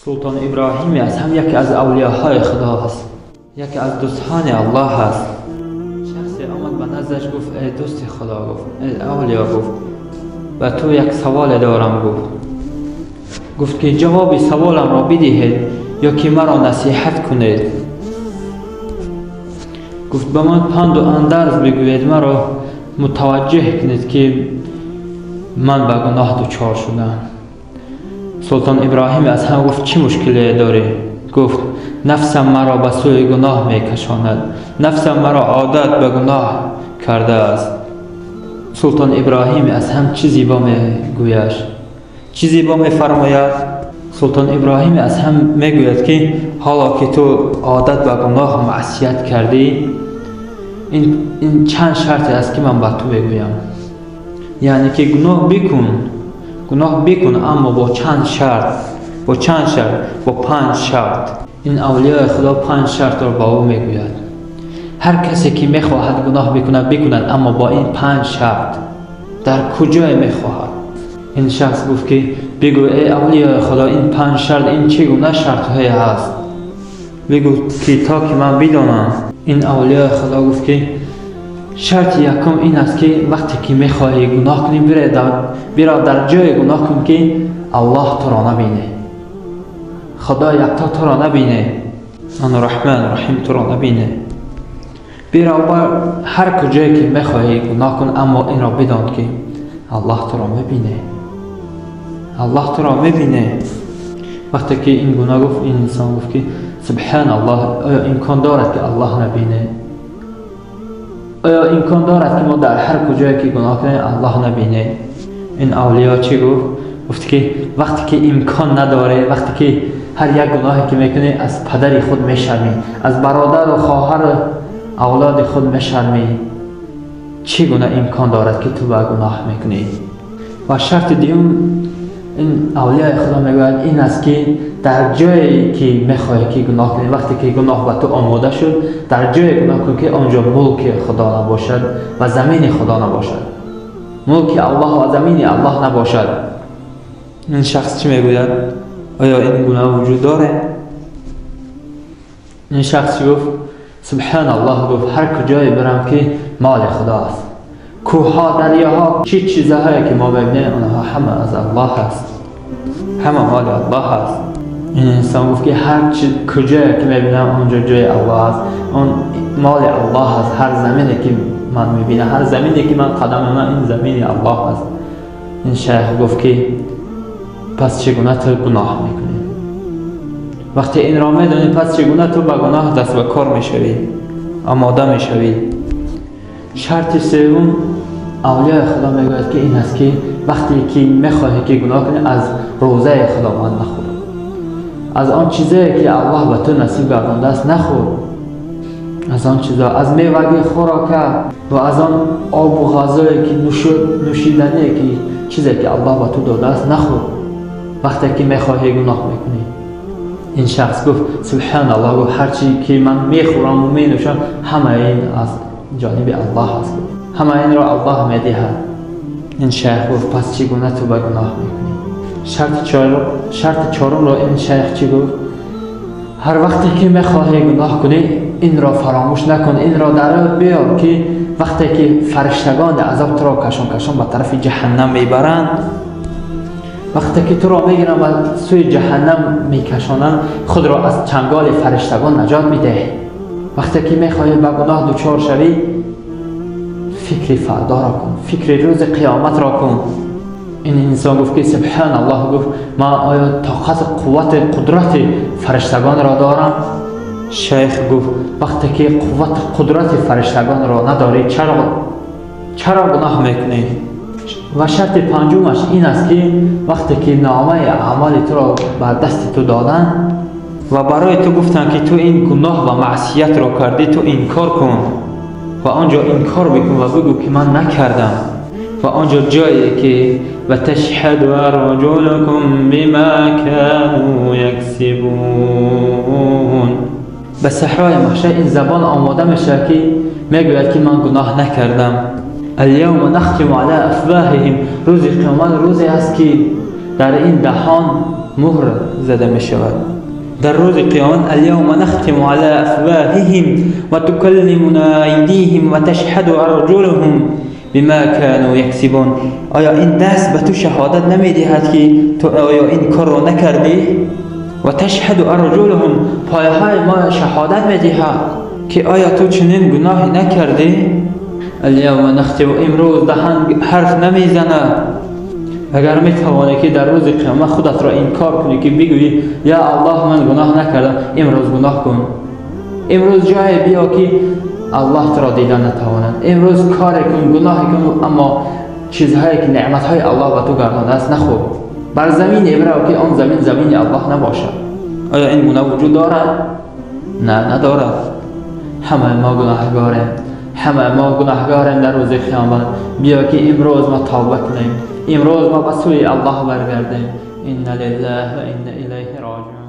سلطان ابراهیم از هم یکی از اولیاهای خدا است، یکی از دوستان الله است. شخصی آمد به نزدش گفت ای دوست خدا، گفت ای اولیا، گفت و تو یک سوال دارم. گفت که جواب سوالم را بدهید یا که مرا نصیحت کنید. گفت به من پند و اندرز بگوید، مرا متوجه کنید که من به گناه دچار شدم. سلطان ابراهیم از هم گفت چه مشکلی داری؟ گفت نفسم مرا به سوی گناه میکشاند، نفسم مرا عادت به گناه کرده است. سلطان ابراهیم از هم چه زیبا میگویش، چه زیبا میفرماید. سلطان ابراهیم از هم میگوید که حالا که تو عادت به گناه و معصیت کردی، این چند شرط است که من به تو میگویم. یعنی که گناه بکن اما با چند شرط، با 5 شرط. این اولیاء خدا 5 شرط را با او میگوید. هر کسی که میخواهد گناه بکند اما با این 5 شرط. در کجای میخواهد؟ این شخص گفت که بگو ای اولیاء خدا، این 5 شرط این چگونه شرط های هست؟ بگو که تا که من بدانم. این اولیاء خدا گفت که شرط یکم این است که وقتی که میخواهی گناه کنی برو در جای گناه کن که الله تو را نبینه، خدا یکتا تو را نبینه، آن رحمان رحیم تو را نبینه. برو هر کجایی که میخواهی گناه کن اما این را بدان که الله تو را میبینه، الله تو را میبینه. وقتی که این گناه گفت، این انسان گفت که سبحان الله، آیا امکان دارد که الله نبینه؟ آیا امکان دارد که ما در هر کجایی که گناه کنیم الله نبینه؟ این اولیا چی گفت؟ گفت که وقتی که امکان نداره، وقتی که هر یک گناهی که میکنی از پدر خود میشرمی، از برادر و خواهر اولاد خود میشرمی، چگونه امکان دارد که تو با گناه میکنی؟ و شرط دیوم این اولیاء خدا میگوید این است که در جایی که میخواهی که گناه کنی، وقتی که گناه به تو آماده شد، در جای گناه کن که آنجا ملک خدا نباشد و زمین خدا نباشد، ملک الله و زمین الله نباشد. این شخص چی میگوید؟ آیا این گناه وجود داره؟ این شخص گفت سبحان الله، گفت هر کجایی برم که مال خدا است، کوه‌ها، دریاها، چه چیزهایی که ما ببینیم آنها همه از الله است، همه مال الله است. این انسان گفت که هر کجایی که میبینم اونجا جای الله است، اون مال الله است. هر زمینی که من میبینم، هر زمینی که من قدم من، این زمین الله است. این شیخ گفت که پس چگونه تو گناه میکنی؟ وقتی این را میدونی پس چگونه تو به گناه دست به کار میشوی، آماده میشوی؟ شرط سوم اولیاء خدا میگوید که این است که وقتی که میخواهی که گناه کنی از روزه خداوند نخور، از آن چیزایی که الله به تو نصیب گردانده است نخور، از آن چیزا، از میوه خوراک و از آن آب و غذایی که نوشیدنی که چیزی که الله به تو داده است نخور وقتی که میخواهی گناه میکنی. این شخص گفت سبحان الله، گفت هرچی که من میخورم و مینوشم همه این از جانب الله است، همه این را الله میدهد. این شیخ گفت پس چگونه تو به گناه میکنی؟ شرط چهارم را این شیخ چی گفت؟ هر وقتی که میخواهی گناه کنی این را فراموش نکن، این را در بیار که وقتی که فرشتگان عذاب تو را کشان به طرف جهنم میبرند، وقتی که تو را میگیرن و سوی جهنم میکشانند، خود را از چنگال فرشتگان نجات میده. وقتی که میخواهی به گناه دچار شوی، فکر فردا را کن، فکر روز قیامت را کن. این انسان گفت که سبحان الله، گفت من آیا طاقت قوت قدرت فرشتگان را دارم؟ شیخ گفت وقتی که قوت قدرت فرشتگان را نداری چرا گناه میکنی؟ و شرط پنجمش این است که وقتی که نامه اعمال تو را بر دست تو دادن و برای تو گفتن که تو این گناه و معصیت را کردی، تو انکار کن و آنجا انکار بکن و بگو که من نکردم. و آنجا جایی که و تشهد ارجلکم بما كانوا یکسبون، به صحرای محشر این زبان آماده میشه که میگوید که من گناه نکردم. اليوم نختم على افواههم، روز قیامت روزی است که در این دهان مهر زده می شود. در روز قیامت الیوم نختم علی افواههم و تکلمنا ایدیهم و تشهد ارجلهم بما كانوا یکسبون. آیا این دست به تو شهادت نمی دهد که تو آیا این کار را نکردی؟ و تشهد ارجلهم، پایهای ما شهادت می دهد که آیا تو چنین گناهی نکردی؟ الیوم نختم، امروز دهن حرف نمی زند. اگر می توانی که در روز قیامت خودت را انکار کنی که بگویی یا الله من گناه نکردم، امروز گناه کن. امروز جای بیا که الله تو را دیدن نتواند. امروز کار کن، گناه کن، اما چیزهایی که نعمتهای الله به تو گردانده است نخور. بر زمین ابرو که آن زمین الله نباشد. آیا این گناه وجود دارد؟ نه، ندارد. همه ما گناهگاریم. همه ما گناهگاریم در روز قیامت. بیا که امروز ما توبه کنیم. امروز ما به سوی الله برگردیم. إنا لله وإنا إليه راجعون.